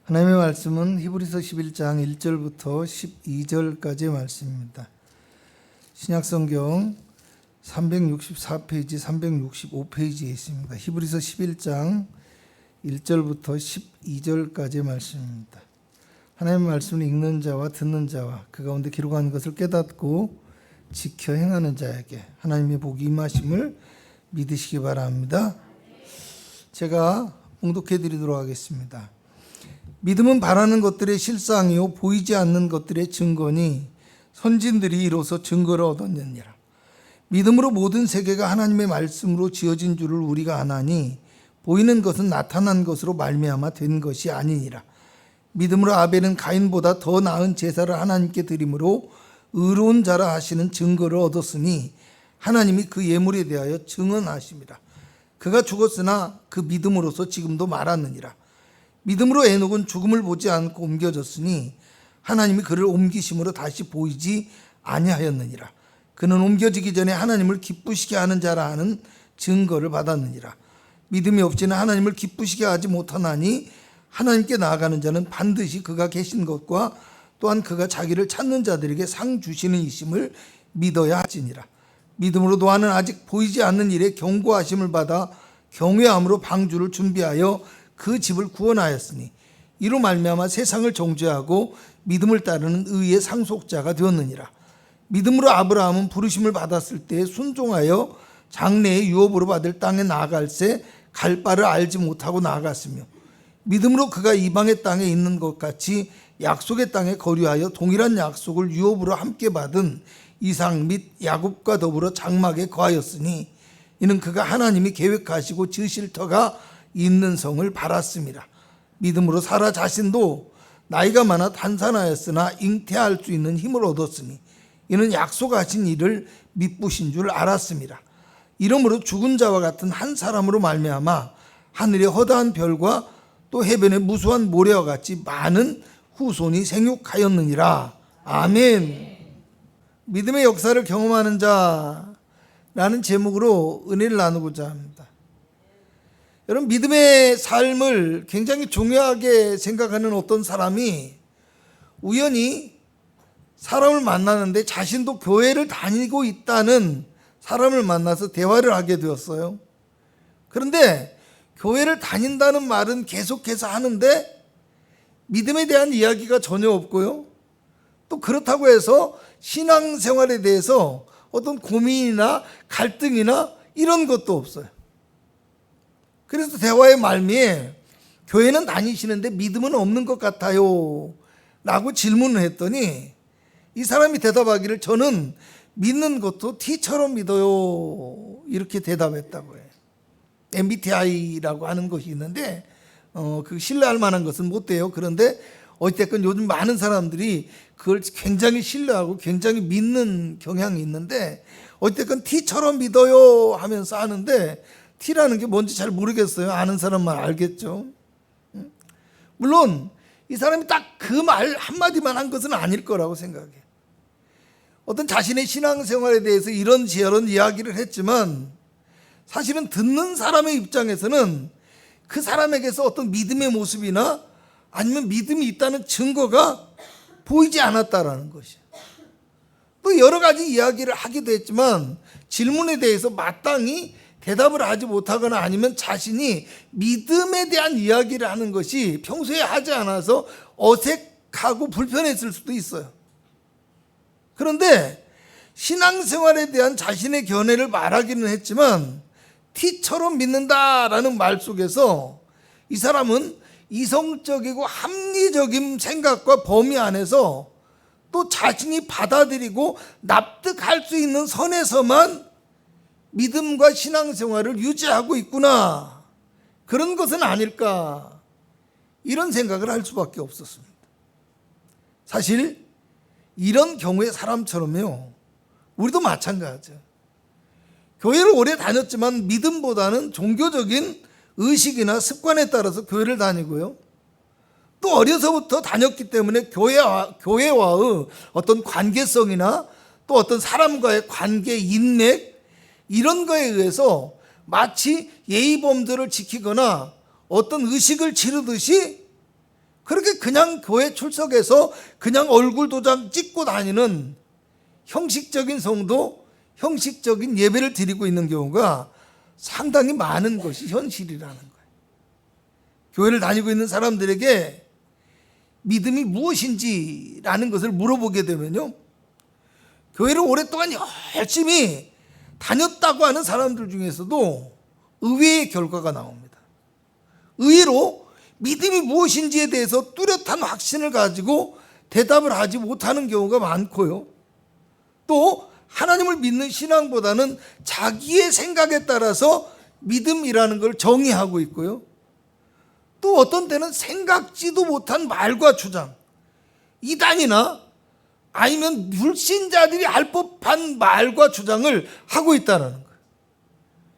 하나님의 말씀은 히브리서 11장 1절부터 12절까지의 말씀입니다. 신약성경 364페이지, 365페이지에 있습니다. 히브리서 11장 1절부터 12절까지의 말씀입니다. 하나님의 말씀을 읽는 자와 듣는 자와 그 가운데 기록한 것을 깨닫고 지켜 행하는 자에게 하나님의 복이 임하심을 믿으시기 바랍니다. 제가 봉독해 드리도록 하겠습니다. 믿음은 바라는 것들의 실상이요 보이지 않는 것들의 증거니 선진들이 이로써 증거를 얻었느니라. 믿음으로 모든 세계가 하나님의 말씀으로 지어진 줄을 우리가 아나니 보이는 것은 나타난 것으로 말미암아 된 것이 아니니라. 믿음으로 아벨은 가인보다 더 나은 제사를 하나님께 드림으로 의로운 자라 하시는 증거를 얻었으니 하나님이 그 예물에 대하여 증언하심이라. 그가 죽었으나 그 믿음으로서 지금도 말하느니라. 믿음으로 에녹은 죽음을 보지 않고 옮겨졌으니 하나님이 그를 옮기심으로 다시 보이지 아니하였느니라. 그는 옮겨지기 전에 하나님을 기쁘시게 하는 자라 하는 증거를 받았느니라. 믿음이 없이는 하나님을 기쁘시게 하지 못하나니 하나님께 나아가는 자는 반드시 그가 계신 것과 또한 그가 자기를 찾는 자들에게 상 주시는 이심을 믿어야 하지니라. 믿음으로 노아는 아직 보이지 않는 일에 경고하심을 받아 경외함으로 방주를 준비하여 그 집을 구원하였으니 이로 말미암아 세상을 정죄하고 믿음을 따르는 의의 상속자가 되었느니라. 믿음으로 아브라함은 부르심을 받았을 때 순종하여 장래의 유업으로 받을 땅에 나아갈새 갈 바를 알지 못하고 나아갔으며 믿음으로 그가 이방의 땅에 있는 것 같이 약속의 땅에 거류하여 동일한 약속을 유업으로 함께 받은 이삭 및 야곱과 더불어 장막에 거하였으니 이는 그가 하나님이 계획하시고 지으실 터가 있는 성을 바랐습니다. 믿음으로 사라 자신도 나이가 많아 단산하였으나 잉태할 수 있는 힘을 얻었으니 이는 약속하신 일을 미쁘신 줄 알았습니다. 이러므로 죽은 자와 같은 한 사람으로 말미암아 하늘의 허다한 별과 또 해변의 무수한 모래와 같이 많은 후손이 생육하였느니라. 아멘. 믿음의 역사를 경험하는 자라는 제목으로 은혜를 나누고자 합니다. 여러분, 믿음의 삶을 굉장히 중요하게 생각하는 어떤 사람이 우연히 사람을 만나는데 자신도 교회를 다니고 있다는 사람을 만나서 대화를 하게 되었어요. 그런데 교회를 다닌다는 말은 계속해서 하는데 믿음에 대한 이야기가 전혀 없고요. 또 그렇다고 해서 신앙생활에 대해서 어떤 고민이나 갈등이나 이런 것도 없어요. 그래서 대화의 말미에 교회는 다니시는데 믿음은 없는 것 같아요 라고 질문을 했더니 이 사람이 대답하기를 저는 믿는 것도 T처럼 믿어요 이렇게 대답했다고 해요. MBTI라고 하는 것이 있는데 그 신뢰할 만한 것은 못 돼요. 그런데 어쨌든 요즘 많은 사람들이 그걸 굉장히 신뢰하고 굉장히 믿는 경향이 있는데 어쨌든 T처럼 믿어요 하면서 하는데 T라는 게 뭔지 잘 모르겠어요. 아는 사람만 알겠죠. 물론 이 사람이 딱 그 말 한마디만 한 것은 아닐 거라고 생각해요. 어떤 자신의 신앙생활에 대해서 이런저런 이야기를 했지만 사실은 듣는 사람의 입장에서는 그 사람에게서 어떤 믿음의 모습이나 아니면 믿음이 있다는 증거가 보이지 않았다라는 것이에요. 또 여러 가지 이야기를 하기도 했지만 질문에 대해서 마땅히 대답을 하지 못하거나 아니면 자신이 믿음에 대한 이야기를 하는 것이 평소에 하지 않아서 어색하고 불편했을 수도 있어요. 그런데 신앙생활에 대한 자신의 견해를 말하기는 했지만 T처럼 믿는다라는 말 속에서 이 사람은 이성적이고 합리적인 생각과 범위 안에서 또 자신이 받아들이고 납득할 수 있는 선에서만 믿음과 신앙생활을 유지하고 있구나. 그런 것은 아닐까. 이런 생각을 할 수밖에 없었습니다. 사실 이런 경우의 사람처럼요. 우리도 마찬가지죠. 교회를 오래 다녔지만 믿음보다는 종교적인 의식이나 습관에 따라서 교회를 다니고요. 또 어려서부터 다녔기 때문에 교회와의 어떤 관계성이나 또 어떤 사람과의 관계 인맥 이런 거에 의해서 마치 예의범들을 지키거나 어떤 의식을 치르듯이 그렇게 그냥 교회 출석해서 그냥 얼굴 도장 찍고 다니는 형식적인 성도, 형식적인 예배를 드리고 있는 경우가 상당히 많은 것이 현실이라는 거예요. 교회를 다니고 있는 사람들에게 믿음이 무엇인지라는 것을 물어보게 되면요, 교회를 오랫동안 열심히 다녔다고 하는 사람들 중에서도 의외의 결과가 나옵니다. 의외로 믿음이 무엇인지에 대해서 뚜렷한 확신을 가지고 대답을 하지 못하는 경우가 많고요, 또 하나님을 믿는 신앙보다는 자기의 생각에 따라서 믿음이라는 걸 정의하고 있고요, 또 어떤 때는 생각지도 못한 말과 주장, 이단이나 아니면 불신자들이 할 법한 말과 주장을 하고 있다는 거예요.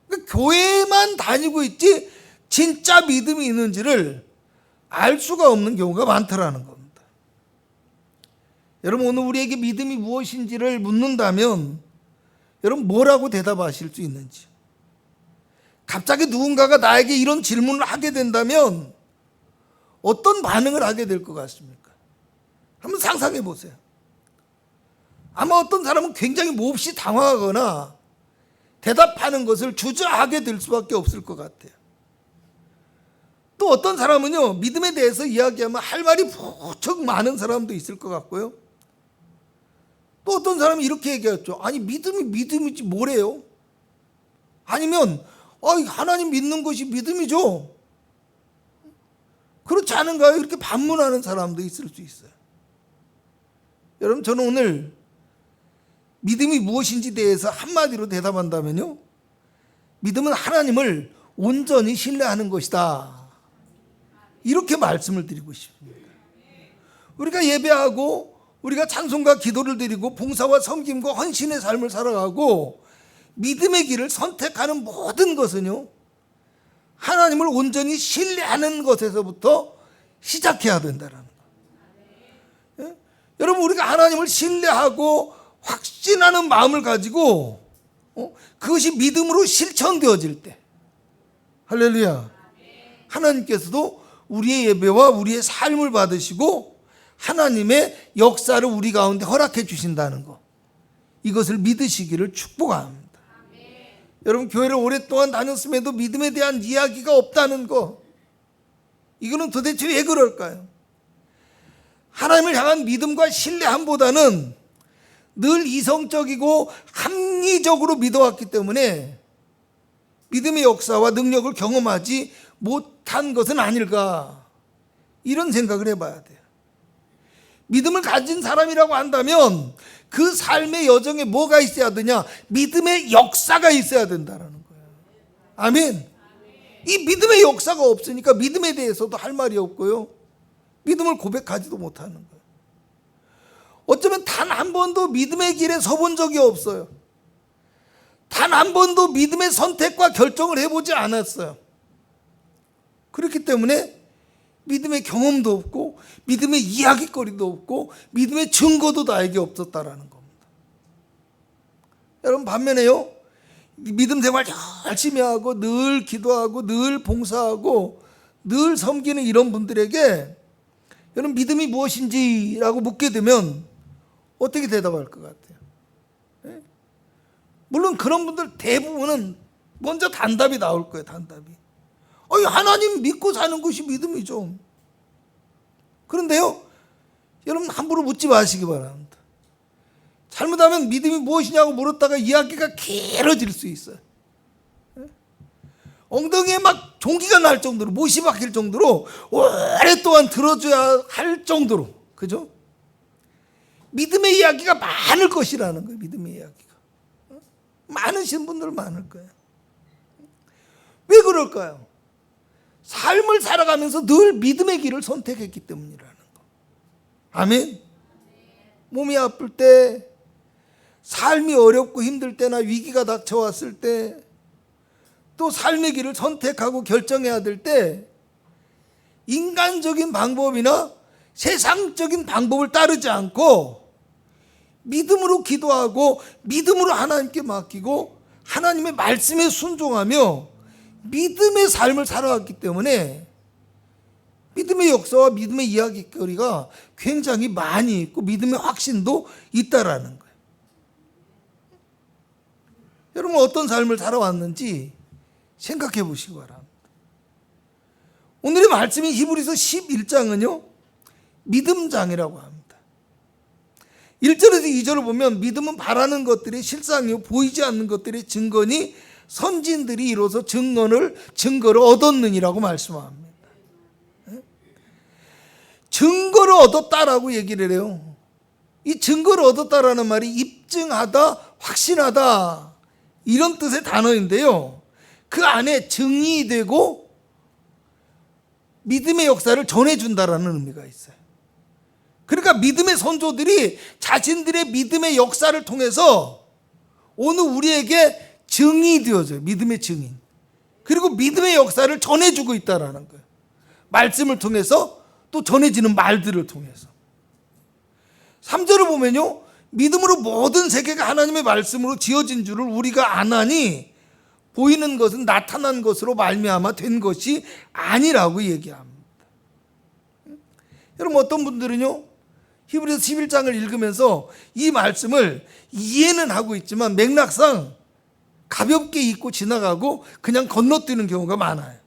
그러니까 교회만 다니고 있지 진짜 믿음이 있는지를 알 수가 없는 경우가 많더라는 겁니다. 여러분, 오늘 우리에게 믿음이 무엇인지를 묻는다면 여러분 뭐라고 대답하실 수 있는지, 갑자기 누군가가 나에게 이런 질문을 하게 된다면 어떤 반응을 하게 될 것 같습니까? 한번 상상해 보세요. 아마 어떤 사람은 굉장히 몹시 당황하거나 대답하는 것을 주저하게 될 수밖에 없을 것 같아요. 또 어떤 사람은요, 믿음에 대해서 이야기하면 할 말이 무척 많은 사람도 있을 것 같고요, 또 어떤 사람이 이렇게 얘기했죠. 아니, 믿음이 믿음이지 뭐래요? 아니면 하나님 믿는 것이 믿음이죠, 그렇지 않은가요? 이렇게 반문하는 사람도 있을 수 있어요. 여러분, 저는 오늘 믿음이 무엇인지 대해서 한마디로 대답한다면요, 믿음은 하나님을 온전히 신뢰하는 것이다, 이렇게 말씀을 드리고 싶습니다. 우리가 예배하고 우리가 찬송과 기도를 드리고 봉사와 섬김과 헌신의 삶을 살아가고 믿음의 길을 선택하는 모든 것은요, 하나님을 온전히 신뢰하는 것에서부터 시작해야 된다는 거예요. 여러분, 우리가 하나님을 신뢰하고 확신하는 마음을 가지고 그것이 믿음으로 실천되어질 때, 할렐루야, 하나님께서도 우리의 예배와 우리의 삶을 받으시고 하나님의 역사를 우리 가운데 허락해 주신다는 것, 이것을 믿으시기를 축복합니다. 여러분, 교회를 오랫동안 다녔음에도 믿음에 대한 이야기가 없다는 거, 이거는 도대체 왜 그럴까요? 하나님을 향한 믿음과 신뢰함보다는 늘 이성적이고 합리적으로 믿어왔기 때문에 믿음의 역사와 능력을 경험하지 못한 것은 아닐까, 이런 생각을 해봐야 돼요. 믿음을 가진 사람이라고 한다면 그 삶의 여정에 뭐가 있어야 되냐? 믿음의 역사가 있어야 된다는 거예요. 아멘. 이 믿음의 역사가 없으니까 믿음에 대해서도 할 말이 없고요, 믿음을 고백하지도 못하는 거예요. 어쩌면 단 한 번도 믿음의 길에 서본 적이 없어요. 단 한 번도 믿음의 선택과 결정을 해보지 않았어요. 그렇기 때문에 믿음의 경험도 없고 믿음의 이야기거리도 없고 믿음의 증거도 나에게 없었다라는 겁니다. 여러분, 반면에요, 믿음 생활 열심히 하고 늘 기도하고 늘 봉사하고 늘 섬기는 이런 분들에게 여러분, 믿음이 무엇인지라고 묻게 되면 어떻게 대답할 것 같아요? 물론 그런 분들 대부분은 먼저 단답이 나올 거예요. 단답이, 하나님 믿고 사는 것이 믿음이죠. 그런데요, 여러분, 함부로 묻지 마시기 바랍니다. 잘못하면 믿음이 무엇이냐고 물었다가 이야기가 길어질 수 있어요. 엉덩이에 막 종기가 날 정도로, 못이 박힐 정도로 오랫동안 들어줘야 할 정도로, 그죠? 믿음의 이야기가 많을 것이라는 거예요. 믿음의 이야기가 많으신 분들 많을 거예요. 왜 그럴까요? 삶을 살아가면서 늘 믿음의 길을 선택했기 때문이라는 거. 아멘. 몸이 아플 때, 삶이 어렵고 힘들 때나 위기가 닥쳐왔을 때, 또 삶의 길을 선택하고 결정해야 될 때 인간적인 방법이나 세상적인 방법을 따르지 않고 믿음으로 기도하고 믿음으로 하나님께 맡기고 하나님의 말씀에 순종하며 믿음의 삶을 살아왔기 때문에 믿음의 역사와 믿음의 이야기거리가 굉장히 많이 있고 믿음의 확신도 있다라는 거예요. 여러분 어떤 삶을 살아왔는지 생각해 보시기 바랍니다. 오늘의 말씀인 히브리서 11장은요 믿음장이라고 합니다. 1절에서 2절을 보면 믿음은 바라는 것들의 실상이요 보이지 않는 것들의 증거니 선진들이 이로써 증거를 얻었느니라고 말씀합니다. 증거를 얻었다라고 얘기를 해요. 이 증거를 얻었다라는 말이 입증하다, 확신하다 이런 뜻의 단어인데요. 그 안에 증이 되고 믿음의 역사를 전해준다라는 의미가 있어요. 그러니까 믿음의 선조들이 자신들의 믿음의 역사를 통해서 오늘 우리에게 증이 되어져요. 믿음의 증인. 그리고 믿음의 역사를 전해주고 있다라는 거예요. 말씀을 통해서 또 전해지는 말들을 통해서. 3절을 보면요. 믿음으로 모든 세계가 하나님의 말씀으로 지어진 줄을 우리가 아나니 보이는 것은 나타난 것으로 말미암아 된 것이 아니라고 얘기합니다. 여러분 어떤 분들은요. 히브리서 11장을 읽으면서 이 말씀을 이해는 하고 있지만 맥락상 가볍게 읽고 지나가고 그냥 건너뛰는 경우가 많아요.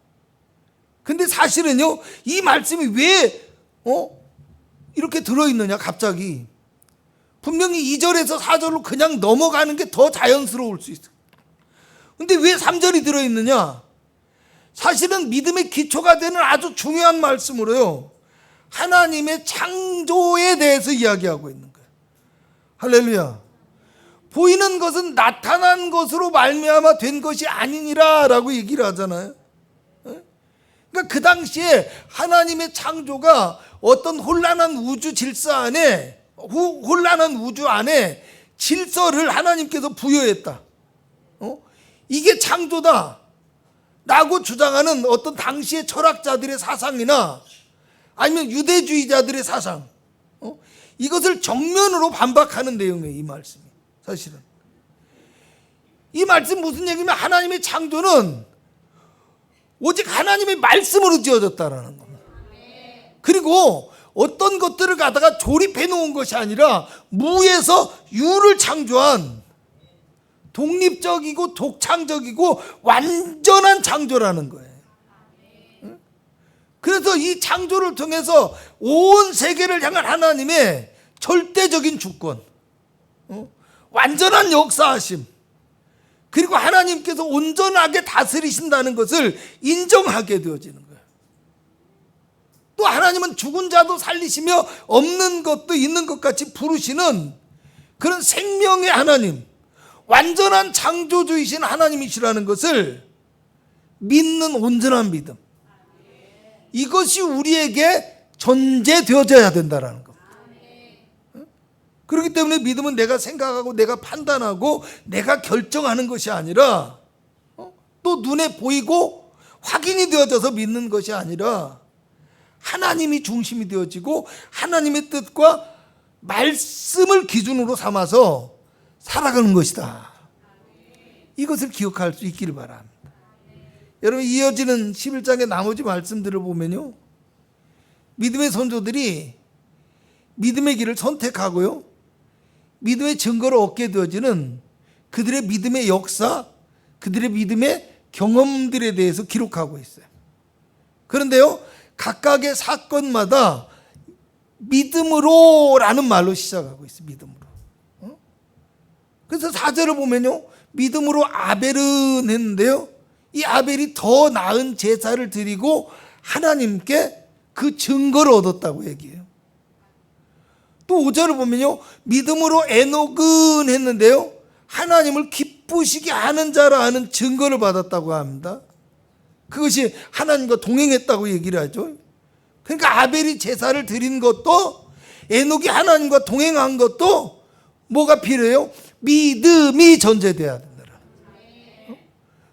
근데 사실은요. 이 말씀이 왜 이렇게 들어있느냐 갑자기. 분명히 2절에서 4절로 그냥 넘어가는 게 더 자연스러울 수 있어요. 근데 왜 3절이 들어있느냐? 사실은 믿음의 기초가 되는 아주 중요한 말씀으로요. 하나님의 창조에 대해서 이야기하고 있는 거예요. 할렐루야. 보이는 것은 나타난 것으로 말미암아 된 것이 아니니라 라고 얘기를 하잖아요. 그러니까 그 당시에 하나님의 창조가 어떤 혼란한 우주 질서 안에 혼란한 우주 안에 질서를 하나님께서 부여했다. 이게 창조다 라고 주장하는 어떤 당시의 철학자들의 사상이나 아니면 유대주의자들의 사상 이것을 정면으로 반박하는 내용이에요. 이 말씀이 사실은 이 말씀 무슨 얘기냐면 하나님의 창조는 오직 하나님의 말씀으로 지어졌다라는 겁니다. 그리고 어떤 것들을 갖다가 조립해 놓은 것이 아니라 무에서 유를 창조한 독립적이고 독창적이고 완전한 창조라는 거예요. 그래서 이 창조를 통해서 온 세계를 향한 하나님의 절대적인 주권, 완전한 역사하심, 그리고 하나님께서 온전하게 다스리신다는 것을 인정하게 되어지는 거예요. 또 하나님은 죽은 자도 살리시며 없는 것도 있는 것 같이 부르시는 그런 생명의 하나님, 완전한 창조주이신 하나님이시라는 것을 믿는 온전한 믿음, 이것이 우리에게 전제되어져야 된다는 겁니다. 그렇기 때문에 믿음은 내가 생각하고 내가 판단하고 내가 결정하는 것이 아니라 또 눈에 보이고 확인이 되어져서 믿는 것이 아니라 하나님이 중심이 되어지고 하나님의 뜻과 말씀을 기준으로 삼아서 살아가는 것이다. 이것을 기억할 수 있기를 바랍니다. 여러분 이어지는 11장의 나머지 말씀들을 보면요. 믿음의 선조들이 믿음의 길을 선택하고요. 믿음의 증거를 얻게 되어지는 그들의 믿음의 역사, 그들의 믿음의 경험들에 대해서 기록하고 있어요. 그런데요. 각각의 사건마다 믿음으로라는 말로 시작하고 있어요. 믿음으로. 그래서 4절을 보면요. 믿음으로 아벨은 했는데요. 이 아벨이 더 나은 제사를 드리고 하나님께 그 증거를 얻었다고 얘기해요. 또 5절을 보면요. 믿음으로 에녹은 했는데요. 하나님을 기쁘시게 하는 자라 하는 증거를 받았다고 합니다. 그것이 하나님과 동행했다고 얘기를 하죠. 그러니까 아벨이 제사를 드린 것도 에녹이 하나님과 동행한 것도 뭐가 필요해요? 믿음이 전제돼야 된다.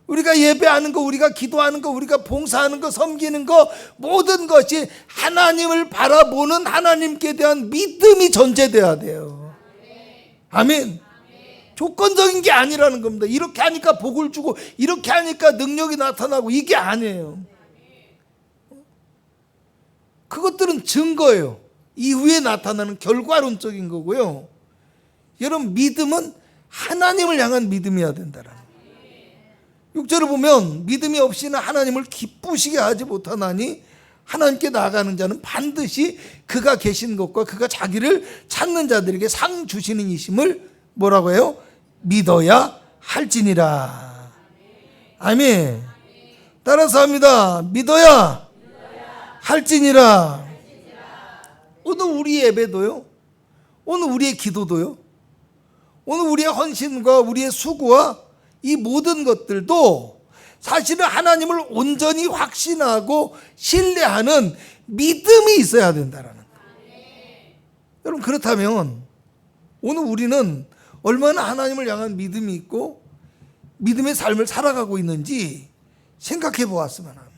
우리가 예배하는 거, 우리가 기도하는 거, 우리가 봉사하는 거, 섬기는 거 모든 것이 하나님을 바라보는 하나님께 대한 믿음이 전제돼야 돼요. 아멘. 조건적인 게 아니라는 겁니다. 이렇게 하니까 복을 주고 이렇게 하니까 능력이 나타나고 이게 아니에요. 그것들은 증거예요. 이후에 나타나는 결과론적인 거고요. 여러분, 믿음은 하나님을 향한 믿음이어야 된다라는 거예요. 6절을 보면 믿음이 없이는 하나님을 기쁘시게 하지 못하나니 하나님께 나아가는 자는 반드시 그가 계신 것과 그가 자기를 찾는 자들에게 상 주시는 이심을 뭐라고 해요? 믿어야 할지니라. 아멘. 따라서 합니다. 믿어야 할지니라. 오늘 우리 예배도요, 오늘 우리의 기도도요, 오늘 우리의 헌신과 우리의 수고와 이 모든 것들도 사실은 하나님을 온전히 확신하고 신뢰하는 믿음이 있어야 된다라는 거예요. 여러분, 그렇다면 오늘 우리는 얼마나 하나님을 향한 믿음이 있고 믿음의 삶을 살아가고 있는지 생각해 보았으면 합니다.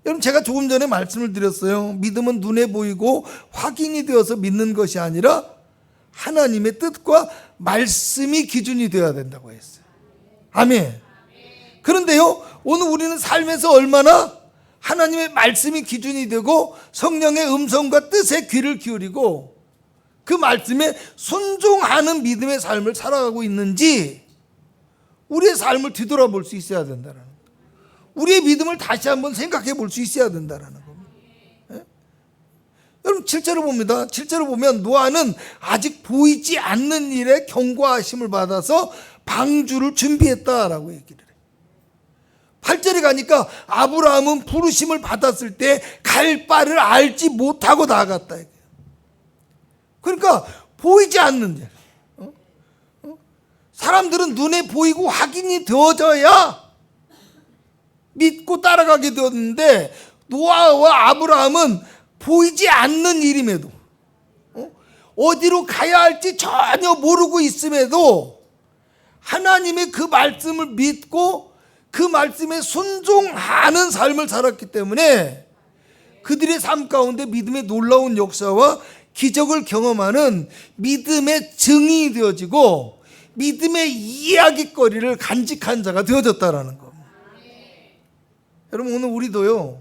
여러분, 제가 조금 전에 말씀을 드렸어요. 믿음은 눈에 보이고 확인이 되어서 믿는 것이 아니라 하나님의 뜻과 말씀이 기준이 되어야 된다고 했어요. 아멘. 그런데요, 오늘 우리는 삶에서 얼마나 하나님의 말씀이 기준이 되고 성령의 음성과 뜻에 귀를 기울이고 그 말씀에 순종하는 믿음의 삶을 살아가고 있는지 우리의 삶을 뒤돌아볼 수 있어야 된다는 거예요. 우리의 믿음을 다시 한번 생각해 볼 수 있어야 된다는 겁니다. 예? 여러분, 7절을 봅니다. 7절을 보면 노아는 아직 보이지 않는 일에 경고하심을 받아서 방주를 준비했다라고 얘기를 해요. 8절에 가니까 아브라함은 부르심을 받았을 때 갈 바를 알지 못하고 나아갔다. 그러니까 보이지 않는 일. 사람들은 눈에 보이고 확인이 되어져야 믿고 따라가게 되었는데 노아와 아브라함은 보이지 않는 일임에도 어디로 가야 할지 전혀 모르고 있음에도 하나님의 그 말씀을 믿고 그 말씀에 순종하는 삶을 살았기 때문에 그들의 삶 가운데 믿음의 놀라운 역사와 기적을 경험하는 믿음의 증인이 되어지고 믿음의 이야기거리를 간직한 자가 되어졌다라는 겁니다. 여러분, 오늘 우리도요,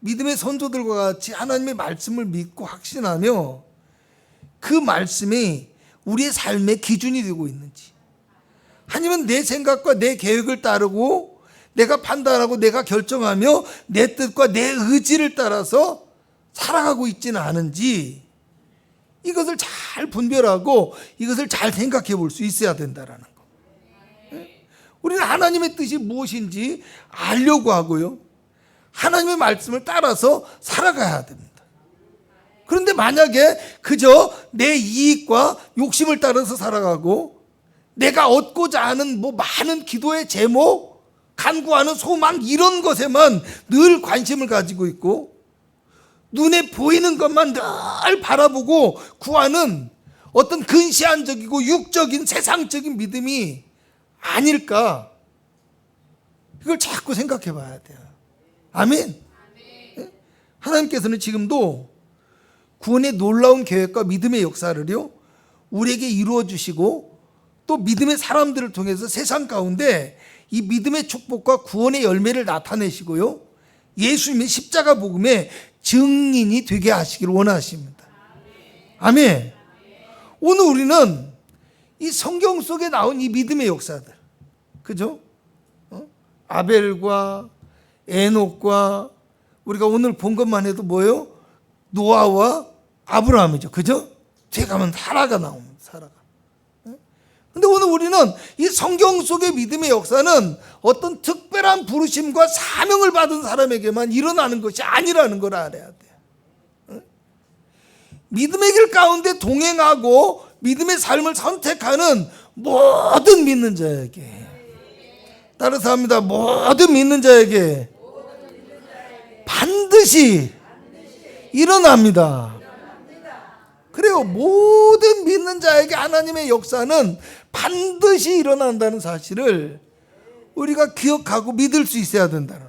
믿음의 선조들과 같이 하나님의 말씀을 믿고 확신하며 그 말씀이 우리의 삶의 기준이 되고 있는지, 아니면 내 생각과 내 계획을 따르고 내가 판단하고 내가 결정하며 내 뜻과 내 의지를 따라서 살아가고 있지는 않은지, 이것을 잘 분별하고 이것을 잘 생각해 볼 수 있어야 된다라는 거. 우리는 하나님의 뜻이 무엇인지 알려고 하고요, 하나님의 말씀을 따라서 살아가야 됩니다. 그런데 만약에 그저 내 이익과 욕심을 따라서 살아가고 내가 얻고자 하는 많은 기도의 제목, 간구하는 소망, 이런 것에만 늘 관심을 가지고 있고 눈에 보이는 것만 늘 바라보고 구하는 어떤 근시안적이고 육적인 세상적인 믿음이 아닐까, 이걸 자꾸 생각해 봐야 돼요. 아멘. 하나님께서는 지금도 구원의 놀라운 계획과 믿음의 역사를요 우리에게 이루어 주시고 또 믿음의 사람들을 통해서 세상 가운데 이 믿음의 축복과 구원의 열매를 나타내시고요, 예수님의 십자가 복음의 증인이 되게 하시기를 원하십니다. 아멘. 오늘 우리는 이 성경 속에 나온 이 믿음의 역사들, 그죠? 아벨과 에녹과 우리가 오늘 본 것만 해도 뭐예요? 노아와 아브라함이죠. 그죠? 뒤에 가면 사라가 나옵니다. 사라가. 근데 오늘 우리는 이 성경 속의 믿음의 역사는 어떤 특별한 부르심과 사명을 받은 사람에게만 일어나는 것이 아니라는 걸 알아야 돼요. 믿음의 길 가운데 동행하고 믿음의 삶을 선택하는 모든 믿는 자에게, 따라서 합니다. 모든 믿는 자에게 반드시 일어납니다. 그래요. 모든 믿는 자에게 하나님의 역사는 반드시 일어난다는 사실을 우리가 기억하고 믿을 수 있어야 된다는.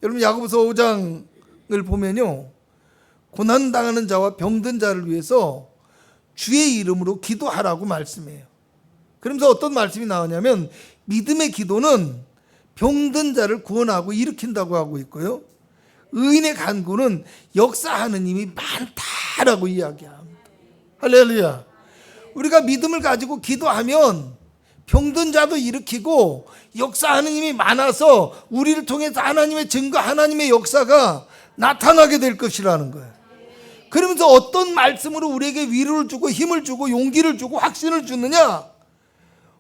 여러분, 야고보서 5장을 보면요, 고난당하는 자와 병든 자를 위해서 주의 이름으로 기도하라고 말씀해요. 그러면서 어떤 말씀이 나오냐면 믿음의 기도는 병든 자를 구원하고 일으킨다고 하고 있고요, 의인의 간구는 역사하는 힘이 많다라고 이야기합니다. 할렐루야. 우리가 믿음을 가지고 기도하면 병든 자도 일으키고 역사하는 힘이 많아서 우리를 통해서 하나님의 증거, 하나님의 역사가 나타나게 될 것이라는 거예요. 그러면서 어떤 말씀으로 우리에게 위로를 주고 힘을 주고 용기를 주고 확신을 주느냐?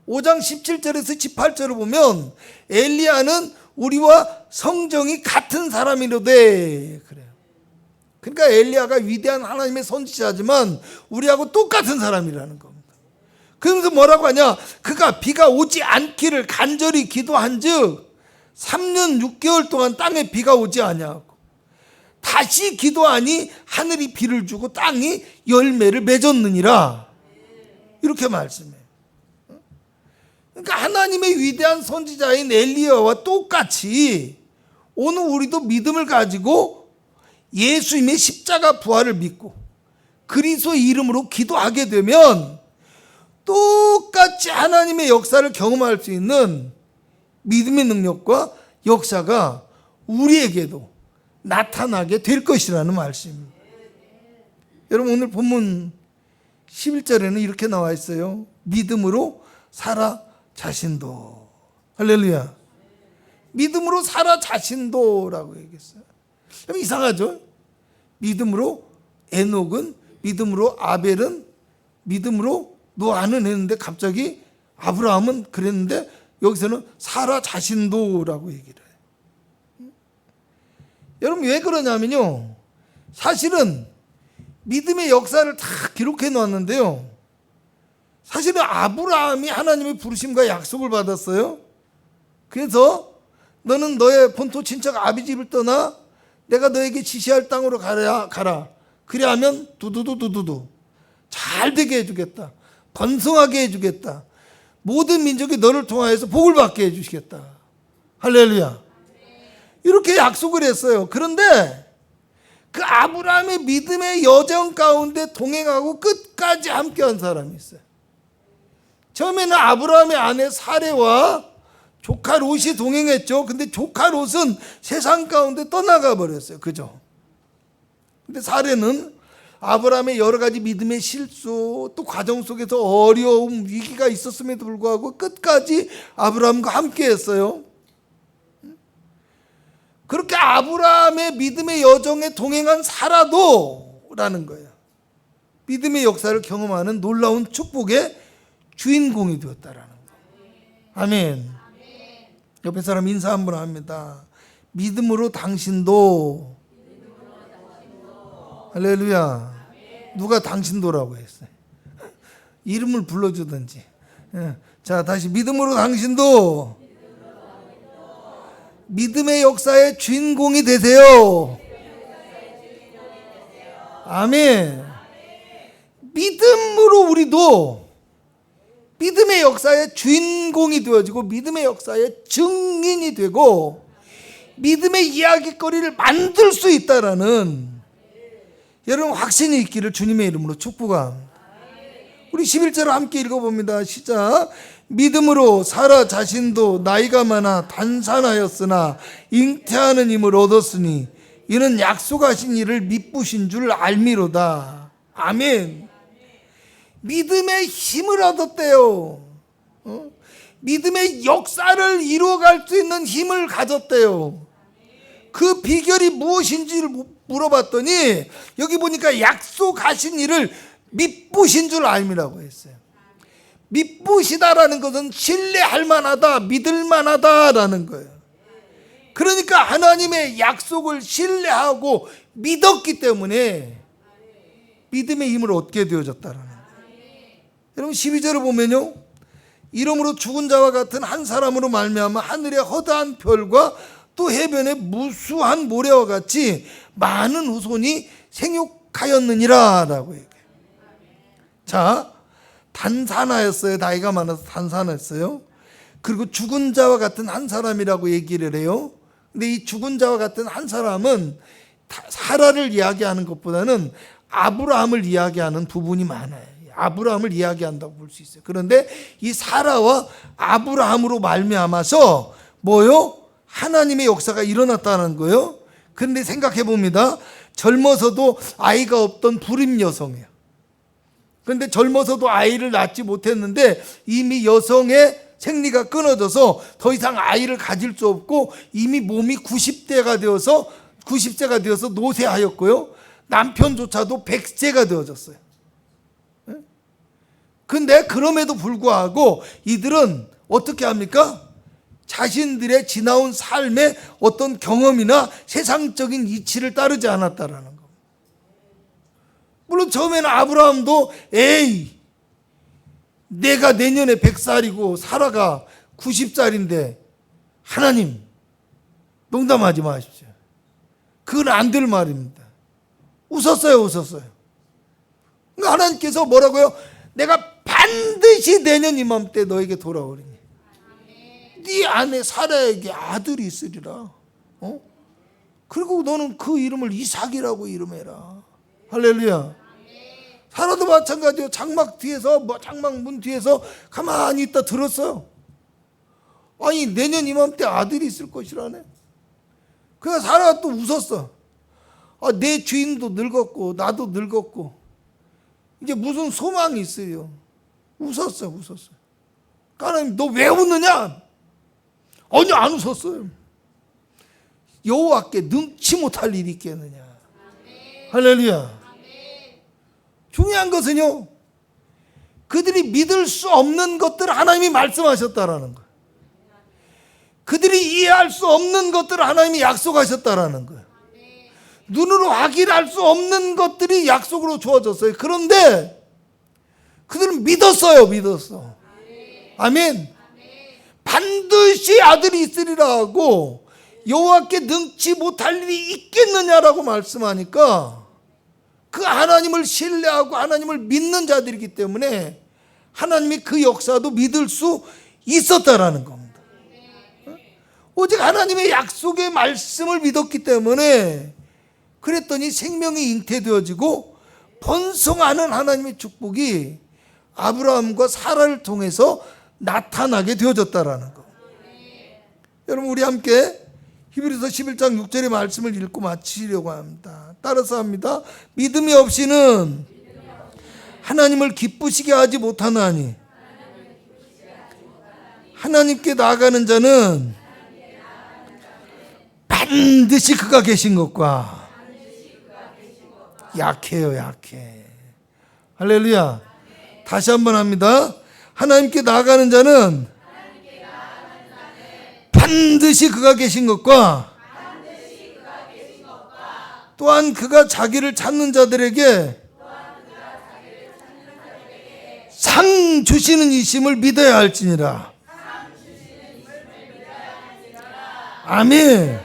5장 17절에서 18절을 보면 엘리야는 우리와 성정이 같은 사람이로되 그래요. 그러니까 엘리야가 위대한 하나님의 선지자지만 우리하고 똑같은 사람이라는 겁니다. 그러면서 뭐라고 하냐? 그가 비가 오지 않기를 간절히 기도한즉 3년 6개월 동안 땅에 비가 오지 아니하고 다시 기도하니 하늘이 비를 주고 땅이 열매를 맺었느니라. 이렇게 말씀해요. 그러니까 하나님의 위대한 선지자인 엘리야와 똑같이 오늘 우리도 믿음을 가지고 예수님의 십자가 부활을 믿고 그리스도의 이름으로 기도하게 되면 똑같이 하나님의 역사를 경험할 수 있는 믿음의 능력과 역사가 우리에게도 나타나게 될 것이라는 말씀입니다. 여러분 오늘 본문 11절에는 이렇게 나와 있어요. 믿음으로 사라 자신도. 할렐루야. 믿음으로 사라 자신도라고 얘기했어요. 그럼 이상하죠? 믿음으로 에녹은, 믿음으로 아벨은, 믿음으로 노아는 했는데 갑자기 아브라함은 그랬는데 여기서는 사라 자신도라고 얘기를 해요. 여러분 왜 그러냐면요, 사실은 믿음의 역사를 다 기록해 놓았는데요, 사실은 아브라함이 하나님의 부르심과 약속을 받았어요. 그래서 너는 너의 본토 친척 아비 집을 떠나 내가 너에게 지시할 땅으로 가라. 그래 하면 두두두두두 잘 되게 해주겠다. 번성하게 해주겠다. 모든 민족이 너를 통하여서 복을 받게 해주시겠다. 할렐루야. 이렇게 약속을 했어요. 그런데 그 아브라함의 믿음의 여정 가운데 동행하고 끝까지 함께한 사람이 있어요. 처음에는 아브라함의 아내 사레와 조카 롯이 동행했죠. 근데 조카 롯은 세상 가운데 떠나가 버렸어요. 그죠? 근데 사레는 아브라함의 여러 가지 믿음의 실수, 또 과정 속에서 어려움, 위기가 있었음에도 불구하고 끝까지 아브라함과 함께 했어요. 그렇게 아브라함의 믿음의 여정에 동행한 사라도라는 거예요. 믿음의 역사를 경험하는 놀라운 축복의 주인공이 되었다라는 거예요. 아멘. 옆에 사람 인사 한번 합니다. 믿음으로 당신도. 할렐루야. 누가 당신도라고 했어요? 이름을 불러주든지. 자, 다시 믿음으로 당신도 믿음의 역사의 주인공이 되세요. 아멘. 믿음으로 우리도 믿음의 역사의 주인공이 되어지고 믿음의 역사의 증인이 되고 믿음의 이야기거리를 만들 수 있다라는 여러분 확신이 있기를 주님의 이름으로 축복합니다. 우리 11절을 함께 읽어봅니다. 시작. 믿음으로 사라 자신도 나이가 많아 단산하였으나 잉태하는 힘을 얻었으니 이는 약속하신 일을 미쁘신 줄 알미로다. 아멘. 믿음의 힘을 얻었대요. 믿음의 역사를 이루어갈 수 있는 힘을 가졌대요. 그 비결이 무엇인지를 물어봤더니 여기 보니까 약속하신 일을 미쁘신 줄 알미라고 했어요. 미쁘시다라는 것은 신뢰할 만하다, 믿을 만하다라는 거예요. 그러니까 하나님의 약속을 신뢰하고 믿었기 때문에 믿음의 힘을 얻게 되어졌다라는 거예요. 여러분 12절을 보면요, 이러므로 죽은 자와 같은 한 사람으로 말미암아 하늘의 허다한 별과 또 해변의 무수한 모래와 같이 많은 후손이 생육하였느니라 라고 얘기해요. 자, 단산하였어요. 나이가 많아서 단산했어요. 그리고 죽은 자와 같은 한 사람이라고 얘기를 해요. 근데 이 죽은 자와 같은 한 사람은 사라를 이야기하는 것보다는 아브라함을 이야기하는 부분이 많아요. 아브라함을 이야기한다고 볼 수 있어요. 그런데 이 사라와 아브라함으로 말미암아서 뭐요? 하나님의 역사가 일어났다는 거예요. 그런데 생각해 봅니다. 젊어서도 아이가 없던 불임 여성이에요. 그런데 젊어서도 아이를 낳지 못했는데 이미 여성의 생리가 끊어져서 더 이상 아이를 가질 수 없고 이미 몸이 90세가 되어서 노쇠하였고요. 남편조차도 100세가 되어졌어요. 근데 그럼에도 불구하고 이들은 어떻게 합니까? 자신들의 지나온 삶의 어떤 경험이나 세상적인 이치를 따르지 않았다라는 겁니다. 물론 처음에는 아브라함도 내가 내년에 100살이고 사라가 90살인데 하나님 농담하지 마십시오. 그건 안 될 말입니다. 웃었어요. 그러니까 하나님께서 뭐라고요? 내가 반드시 내년 이맘때 너에게 돌아오리니 네 아내 사라에게 아들이 있으리라. 그리고 너는 그 이름을 이삭이라고 이름해라. 할렐루야. 사라도 마찬가지요. 장막 문 뒤에서 가만히 있다 들었어요. 아니 내년 이맘때 아들이 있을 것이라네. 그래서 사라가 또 웃었어. 내 주인도 늙었고 나도 늙었고 이제 무슨 소망이 있어요. 웃었어. 하나님 너 왜 웃느냐? 아니 안 웃었어요. 여호와께 능치 못할 일이 있겠느냐. 할렐루야. 중요한 것은요, 그들이 믿을 수 없는 것들을 하나님이 말씀하셨다라는 거예요. 그들이 이해할 수 없는 것들을 하나님이 약속하셨다라는 거예요. 눈으로 확인할 수 없는 것들이 약속으로 주어졌어요. 그런데 그들은 믿었어요. 아멘. 반드시 아들이 있으리라 하고 여호와께 능치 못할 일이 있겠느냐라고 말씀하니까 그 하나님을 신뢰하고 하나님을 믿는 자들이기 때문에 하나님이 그 역사도 믿을 수 있었다라는 겁니다. 오직 하나님의 약속의 말씀을 믿었기 때문에 그랬더니 생명이 잉태되어지고 번성하는 하나님의 축복이 아브라함과 사라를 통해서 나타나게 되어졌다라는 것. 여러분 우리 함께 히브리서 11장 6절의 말씀을 읽고 마치려고 합니다. 따라서 합니다. 믿음이 없이는 하나님을 기쁘시게 하지 못하나니 하나님께 나아가는 자는 반드시 그가 계신 것과 약해요. 할렐루야. 다시 한번 합니다. 하나님께 나아가는 자는 반드시 그가 계신 것과 또한 그가 자기를 찾는 자들에게 상 주시는 이심을 믿어야 할지니라. 아멘.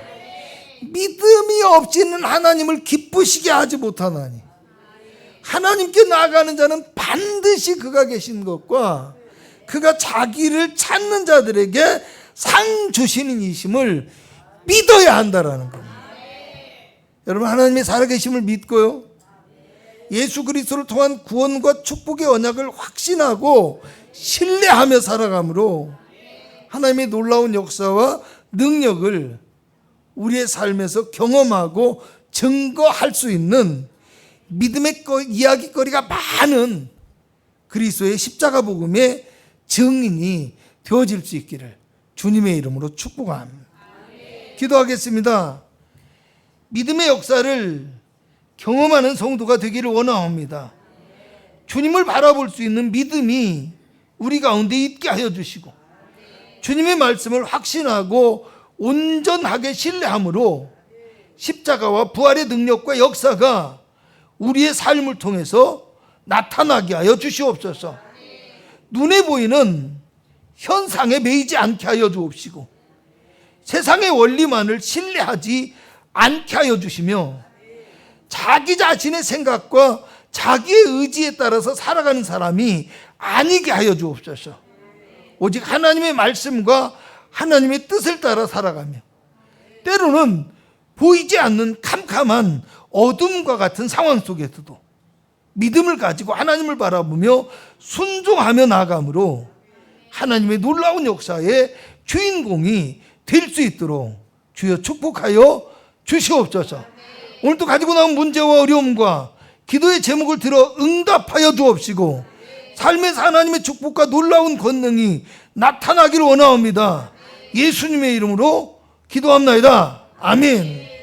믿음이 없이는 하나님을 기쁘시게 하지 못하나니 하나님께 나아가는 자는 반드시 그가 계신 것과 그가 자기를 찾는 자들에게 상 주시는 이심을 믿어야 한다라는 겁니다. 여러분 하나님의 살아계심을 믿고요, 예수 그리스도를 통한 구원과 축복의 언약을 확신하고 신뢰하며 살아가므로 하나님의 놀라운 역사와 능력을 우리의 삶에서 경험하고 증거할 수 있는 믿음의 이야기거리가 많은 그리스도의 십자가 복음의 증인이 되어질 수 있기를 주님의 이름으로 축복합니다. 기도하겠습니다. 믿음의 역사를 경험하는 성도가 되기를 원하옵니다. 주님을 바라볼 수 있는 믿음이 우리 가운데 있게 하여 주시고 주님의 말씀을 확신하고 온전하게 신뢰함으로 십자가와 부활의 능력과 역사가 우리의 삶을 통해서 나타나게 하여 주시옵소서. 눈에 보이는 현상에 매이지 않게 하여 주옵시고 세상의 원리만을 신뢰하지 않게 하여 주시며 자기 자신의 생각과 자기의 의지에 따라서 살아가는 사람이 아니게 하여 주옵소서. 오직 하나님의 말씀과 하나님의 뜻을 따라 살아가며 때로는 보이지 않는 캄캄한 어둠과 같은 상황 속에서도 믿음을 가지고 하나님을 바라보며 순종하며 나아가므로 하나님의 놀라운 역사의 주인공이 될 수 있도록 주여 축복하여 주시옵소서. 오늘도 가지고 나온 문제와 어려움과 기도의 제목을 들어 응답하여 주옵시고 삶에서 하나님의 축복과 놀라운 권능이 나타나기를 원하옵니다. 예수님의 이름으로 기도합나이다. 아멘.